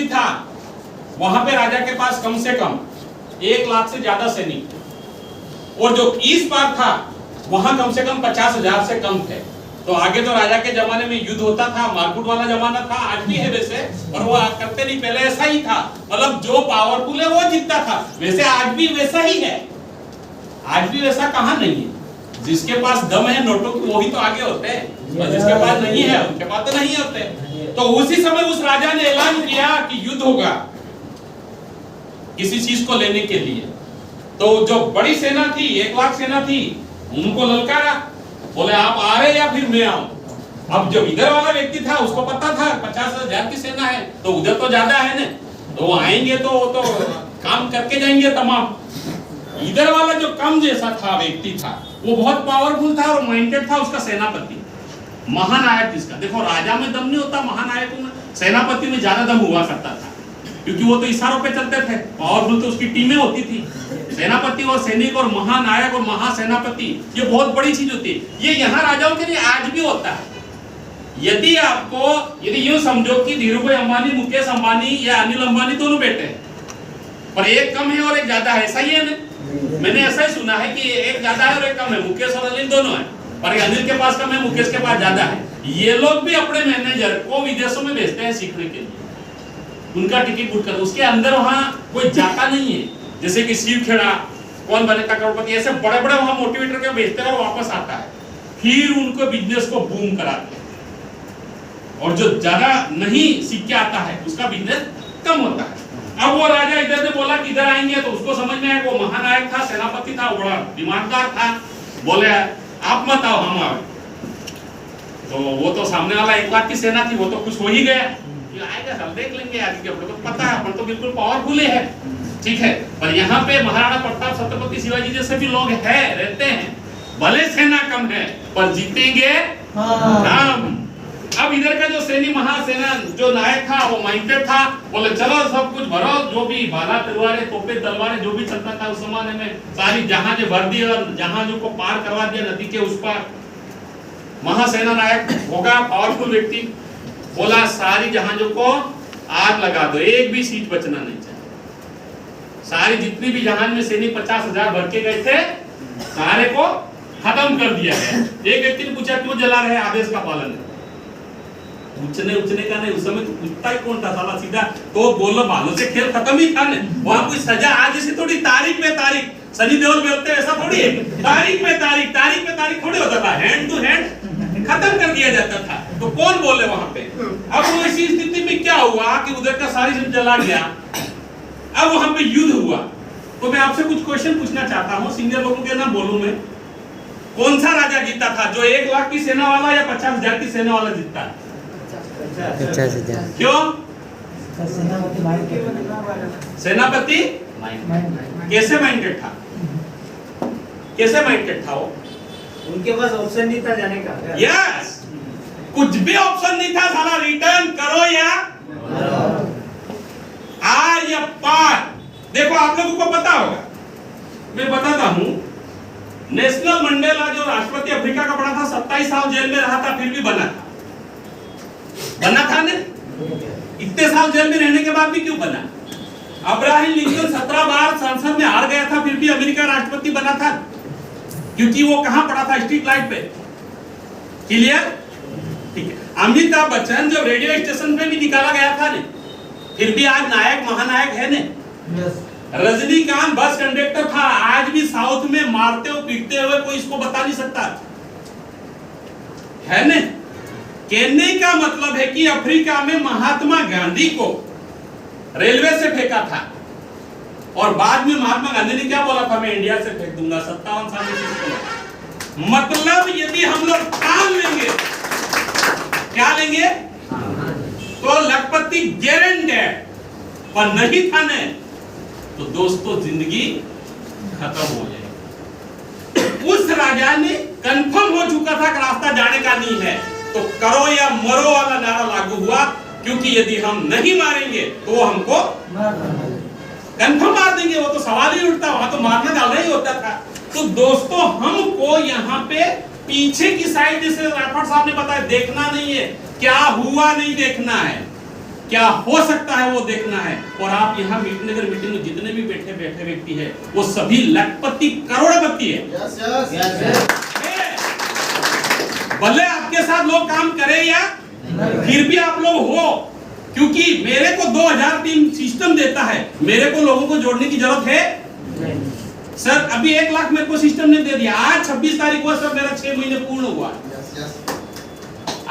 भी था, वहां पे राजा के पास कम से कम 1 लाख से ज्यादा सैनिक, और जो इस पार था वहां कम से कम 50,000 से कम थे। तो आगे तो राजा के जमाने में युद्ध होता था, मारकूट वाला जमाना था, आज भी है वैसे, और वो करते नहीं, पहले ऐसा ही था, मतलब जो पावरफुल है वो जीतता था। वैसे आज भी वैसा ही है, आज भी वैसा कहां नहीं है। जिसके पास दम है नोटों की वही तो आगे होते हैं, और जिसके पास नहीं है उनके पास तो नहीं होते। तो उसी समय उस राजा ने ऐलान किया कि युद्ध होगा किसी चीज को लेने के लिए। तो जो बड़ी सेना थी, 1 लाख सेना थी, उनको ललकारा, बोले आप आ रहे या फिर मैं आऊं। अब जो इधर वाला व्यक्ति था उसको पता था 50,000 की सेना है, तो उधर तो ज्यादा है ना, तो वो आएंगे तो वो तो काम करके जाएंगे तमाम। इधर वाला जो कम जैसा था व्यक्ति था, वो बहुत पावरफुल था और माइंडेड था, उसका सेनापति, महानायक जिसका, देखो राजा में दम नहीं होता, महानायकों में, सेनापति में ज्यादा दम हुआ करता था, क्योंकि वो तो इशारों पे चलते थे, पावरफुल तो उसकी टीमें होती थी। सेनापति और सैनिक और महानायक और महासेनापति, ये बहुत बड़ी चीज होती है। ये यहाँ राजाओं के लिए आज भी होता है। यदि यूं समझो कि धीरूभाई अंबानी, मुकेश अंबानी या अनिल अंबानी दोनों बेटे हैं, पर एक कम है और एक ज्यादा है, सही है ना? मैंने ऐसा ही सुना है कि एक ज्यादा है और एक कम है, मुकेश और अनिल दोनों है, पर अनिल के पास कम है, मुकेश के पास ज्यादा है। ये लोग भी अपने मैनेजर को विदेशों में भेजते हैं सीखने के लिए, उनका टिकट बुक कर, उसके अंदर वहां कोई जाता नहीं है। जैसे कि शिव खेड़ा, कौन बनेगा करोड़पति, ऐसे बड़े बड़े वहां मोटिवेटर के भेजते हैं और वापस आता है, फिर उनको बिजनेस को बूम कराते हैं। और जो ज्यादा नहीं सीख के आता है उसका बिजनेस कम होता है। अब वो राजा इधर ने बोला कि इधर आएंगे, तो उसको समझ में आया, वो महानायक था, सेनापति था, बड़ा दिमागदार था, बोले आप मत आओ, हम आओ। तो वो तो सामने वाला 1 लाख की सेना थी, वो तो कुछ हो ही गया, आएगा हम देख लेंगे, आगे के अपने को पता है, अपन तो बिल्कुल पावरफुल है, ठीक है। पर यहाँ पे महाराणा प्रताप, छत्रपति शिवाजी जैसे भी लोग हैं, रहते हैं, भले सेना कम है पर जीतेंगे हम। अब इधर का जो सैनी महासेना जो नायक था वो माइंडेड था, बोले चलो सब कुछ भरो, जो भी भाला तलवारें, तोपे तलवारें जो भी चलता था उस जमाने में, सारी जहाजें भर दी और जहाजों को पार करवा दिया नदी के उस पार। महासेना नायक होगा, पावरफुल व्यक्ति, बोला सारी जहाजों को आग लगा दो, एक भी सीट बचना नहीं चाहिए। सारी जितनी भी जहाज में सैनिक 50,000 भर के गए थे, सारे को खत्म कर दिया गया। एक व्यक्ति ने पूछा क्यों जला रहे, आदेश का पालन है। पूछने का नहीं, उस समय तो पूछता ही कौन था साला, सीधा तो बोलो भालों से खेल खत्म ही था। वहां कोई सजा आज जैसे थोड़ी तारीख में तारीख, सनी देओल बोलते ऐसा थोड़ी है, तारीख में तारीख थोड़ी होता था, हैंड टू हैंड खत्म कर दिया जाता था। तो कौन बोले वहां पे। अब वो इसी स्थिति में क्या हुआ कि उधर का सारी सब जला गया, अब वहां पे युद्ध हुआ। तो मैं आपसे कुछ क्वेश्चन पूछना चाहता हूँ, सीनियर लोगों के ना बोलूं मैं, कौन सा राजा जीता था, जो 1 लाख की सेना वाला या 50,000 की सेना वाला जीता? 50,000। क्यों? सेनापति कैसे माइंडेड था, कैसे माइंडेड था वो? उनके पास ऑप्शन नहीं था जाने का। यस, कुछ भी ऑप्शन नहीं था, साला रिटर्न करो या आर या पार। देखो आप लोगों को पता होगा, मैं बताता हूं, नेशनल मंडेला जो राष्ट्रपति अफ्रीका का बना था, 27 साल जेल में रहा था, फिर भी बना था ने? इतने साल जेल में रहने के बाद भी क्यों बना? अब्राहम लिंकन 17 बार संसद में हार गया था, फिर भी अमेरिका राष्ट्रपति बना था, क्योंकि वो कहां पड़ा था? स्ट्रीट लाइट पे। क्लियर? ठीक है। अमिताभ बच्चन जब रेडियो स्टेशन पे भी निकाला गया था ने, फिर भी आज नायक महानायक है ने। रजनीकांत बस कंडक्टर था, आज भी साउथ में मारते हुए पीटते हुए कोई इसको बता नहीं सकता है ने। कहने का मतलब है कि अफ्रीका में महात्मा गांधी को रेलवे से फेंका था, और बाद में महात्मा गांधी ने क्या बोला था, मैं इंडिया से फेंक दूंगा, 57 साल में। मतलब यदि हम लोग ठान लेंगे, क्या लेंगे, तो लखपति गारंटेड, पर नहीं ठाने तो दोस्तों जिंदगी खत्म हो जाएगी। उस राजा ने कंफर्म हो चुका था कि रास्ता जाने का नहीं है, तो करो या मरो वाला नारा लागू हुआ, क्योंकि यदि हम नहीं मारेंगे तो वो हमको कंफर्म मार देंगे, वो तो सवाल ही उठता, वहां तो मारना डालना ही होता था। तो दोस्तों हमको यहाँ पे पीछे की साइड, जैसे राठौड़ साहब ने बताया, देखना नहीं है, क्या हुआ नहीं देखना है, क्या हो सकता है वो देखना है। और आप यहाँ नगर मीटिंग में जितने भी बैठे व्यक्ति है वो सभी लखपति करोड़पति है। भले आपके साथ लोग काम करे या फिर भी आप लोग हो, क्योंकि मेरे को 2000 टीम सिस्टम देता है, मेरे को लोगों को जोड़ने की जरूरत है। सर अभी 1 लाख मेरे को सिस्टम ने दे दिया, आज 26 तारीख को सर मेरा 6 महीने पूर्ण हुआ।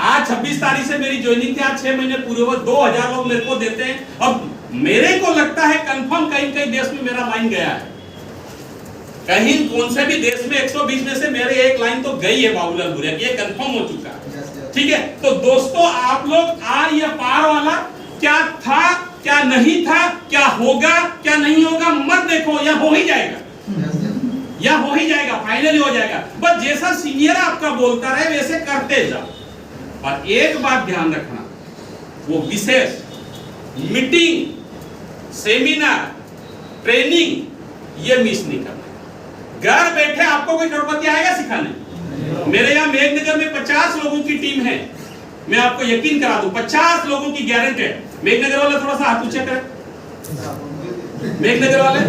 आज 26 तारीख से मेरी ज्वाइनिंग थी, आज 6 महीने पूरे हुए, 2000 लोग मेरे को देते हैं। अब मेरे को लगता है कंफर्म कहीं देश में मेरा लाइन गया है, कहीं कौन से भी देश में 120 में से मेरे एक लाइन तो गई है बाबूलाल भूरिया की, ये कंफर्म हो चुका है। ठीक है, तो दोस्तों आप लोग आर या पार वाला क्या था क्या नहीं था, क्या होगा क्या नहीं होगा मत देखो, या हो ही जाएगा, या हो ही जाएगा, फाइनली हो जाएगा। बस जैसा सीनियर आपका बोलता रहे वैसे करते जाओ। और एक बात ध्यान रखना, वो विशेष मीटिंग, सेमिनार, ट्रेनिंग ये मिस नहीं करना। घर बैठे आपको कोई करोड़पति आएगा सिखाने? मेरे यहाँ मेघनगर में 50 लोगों की टीम है, मैं आपको यकीन करा दूं 50 लोगों की गारंटी है। मेघनगर वाले थोड़ा सा हाथ ऊंचे करें। मेघनगर वाले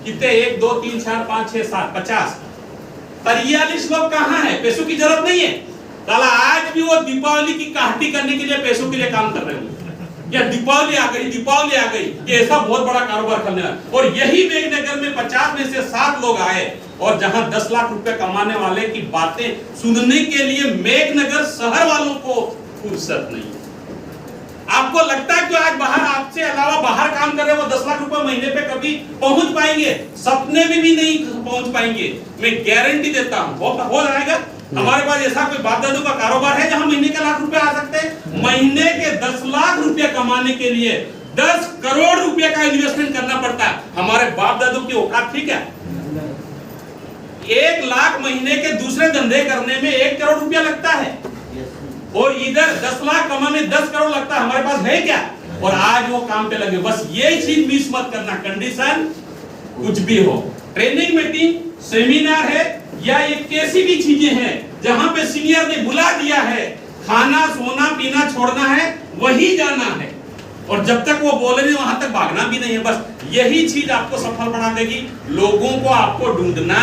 कितने? 1 2 3 4 5 6 7 50 43 लोग कहाँ है? पैसों की जरूरत नहीं है साला, आज भी वो दीपावली की काहटी करने के लिए पैसों के लिए काम कर रहे हो, या दीपावली आ गई, ये ऐसा बहुत बड़ा कारोबार करने वाला। और यही मेघनगर में 50 में से 7 लोग आए, और जहां 10 लाख रुपए कमाने वाले की बातें सुनने के लिए मेघनगर शहर वालों को फुर्सत नहीं। आपको लगता है कि आज बाहर आपसे अलावा बाहर काम कर रहे वो 10 लाख रुपए महीने पे कभी पहुंच पाएंगे? सपने में भी नहीं पहुंच पाएंगे, मैं गारंटी देता हूं। हो जाएगा। हमारे पास ऐसा कोई बाप दादू का कारोबार है जहां महीने के लाख रुपए आ सकते हैं? महीने के 10 लाख रुपए कमाने के लिए 10 करोड़ रुपए का इन्वेस्टमेंट करना पड़ता है। हमारे बाप दादू की औकात ठीक है? 1 लाख महीने के दूसरे धंधे करने में 1 करोड़ रुपया लगता है, और इधर 10 लाख कमाने 10 करोड़ लगता है। हमारे पास है क्या? और आज वो काम पे लगे। बस ये चीज मिस मत करना। कंडीशन कुछ भी हो, ट्रेनिंग, मीटिंग, सेमिनार है या ये कैसी भी चीजें हैं जहां पे सीनियर ने बुला दिया है, खाना सोना पीना छोड़ना है, वही जाना है। और जब तक वो बोले नहीं वहां तक भागना भी नहीं है। बस यही चीज आपको सफल बना देगी। लोगों को आपको ढूंढना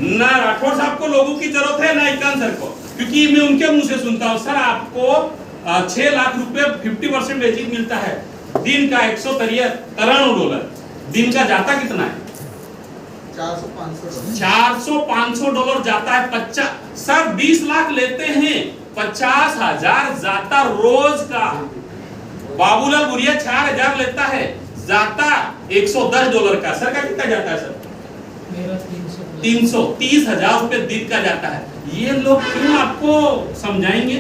ना, राठौर साहब को लोगों की जरूरत है ना इकान सर को, क्योंकि मैं उनके मुंह से सुनता हूं, सर आपको 6 लाख रुपए 50% वेजिंग मिलता है, दिन का $193 दिन का जाता कितना है? 400-500 डॉलर जाता है। 50 सर 20 लाख लेते हैं, 50,000 जाता रोज का। बाबूलाल भूरिया 4000 लेता है, जाता $110 का। सर का कितना जाता है? सर मेरा 330,000 रुपए दिन का जाता है। ये लोग क्यों आपको समझाएंगे?